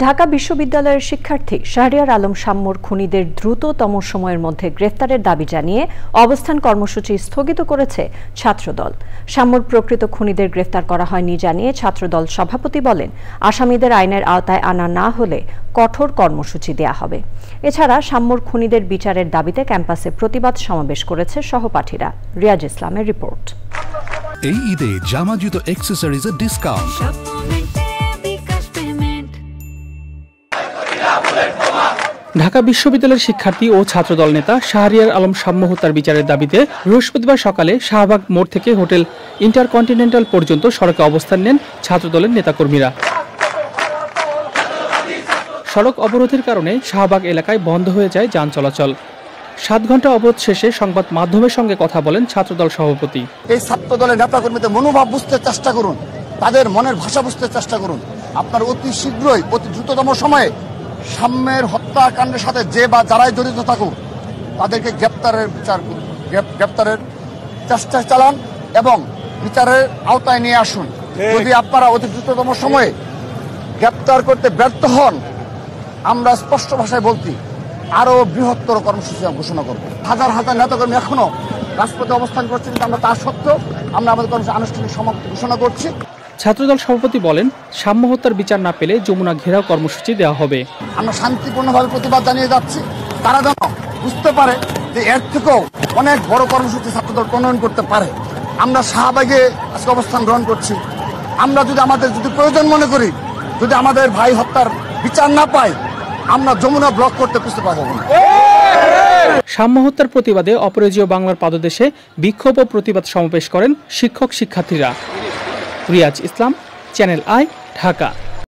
ঢাকা বিশ্ববিদ্যালয়ের শিক্ষার্থী শাহরিয়ার আলম শাম্মুর খুনিদের দ্রুততম সময়ের মধ্যে গ্রেফতারের দাবি জানিয়ে অবস্থান কর্মসূচি স্থগিত করেছে ছাত্রদল। শাম্মুর প্রকৃত খুনিদের গ্রেফতার করা হয়নি জানিয়ে ছাত্রদল সভাপতি বলেন, আসামিদের আইনের আওতায় আনা না হলে কঠোর কর্মসূচি দেয়া হবে। এছাড়া শাম্মুর খুনিদের বিচারের দাবিতে ক্যাম্পাসে প্রতিবাদ সমাবেশ করেছে সহপাঠীরা। রিয়াজ ইসলামের রিপোর্ট। এই ঈদে জামা জুতো অ্যাকসেসরিজের ডিসকাউন্ট। ঢাকা বিশ্ববিদ্যালয়ের শিক্ষার্থী ও ছাত্রদল নেতা শাহরিয়ার আলম শাম্মু হত্যার বিচারের দাবিতে বৃহস্পতিবার সকালে শাহবাগ মোড় থেকে হোটেল ইন্টারকন্টিনেন্টাল পর্যন্ত সড়কে অবস্থান নেন ছাত্রদলের নেতাকর্মীরা। সড়ক অবরোধের কারণে শাহবাগ এলাকায় বন্ধ হয়ে যায় যান চলাচল। 7 ঘন্টা অবরোধ শেষে সংবাদ মাধ্যমের সঙ্গে কথা বলেন ছাত্রদল সভাপতি। এই ছাত্রদলের নেতাকর্মীদের মনোভাব বুঝতে চেষ্টা করুন, তাদের মনের ভাষা বুঝতে চেষ্টা করুন। আপনার অতি শীঘ্রই অতি দ্রুততম সময়ে শাম্মের হত্যাকাণ্ডের সাথে যে বা যারাই জড়িত থাকুক তাদেরকে গ্রেপ্তারের চেষ্টা চালান এবং বিচারের আওতায় নিয়ে আসুন। যদি আপনারা অতি দ্রুততম সময়ে গ্রেপ্তার করতে ব্যর্থ হন, আমরা স্পষ্ট ভাষায় বলছি আরো বৃহত্তর কর্মসূচি ঘোষণা করব। হাজার হাজার নেতাকর্মী এখনো রাজপথে অবস্থান করছে, কিন্তু আমরা তার সত্ত্বেও আমরা আমাদের কর্মসূচি আনুষ্ঠানিক সমাপ্তি ঘোষণা করছি। ছাত্রদল সভাপতি বলেন, শাম্মু হত্যার বিচার না পেলে যমুনা ঘেরাও কর্মসূচি দেওয়া হবে। আমরা শান্তিপূর্ণভাবে প্রতিবাদ জানিয়ে যাচ্ছি, তারা যেন বুঝতে পারে যে এর থেকেও অনেক বড় কর্মসূচি ছাত্রদল প্রণয়ন করতে পারে। আমরা শাহবাগে আজকে অবস্থান গ্রহণ করছি। আমরা যদি আমাদের প্রয়োজন মনে করি, যদি আমাদের ভাই হত্যার বিচার না পাই, আমরা যমুনা ব্লক করতে বুঝতে পারবো না। শাম্মু হত্যার প্রতিবাদে অপরাজেয় বাংলার পাদদেশে বিক্ষোভ ও প্রতিবাদ সমাবেশ করেন শিক্ষক শিক্ষার্থীরা। রিয়াজ ইসলাম, চ্যানেল আই, ঢাকা।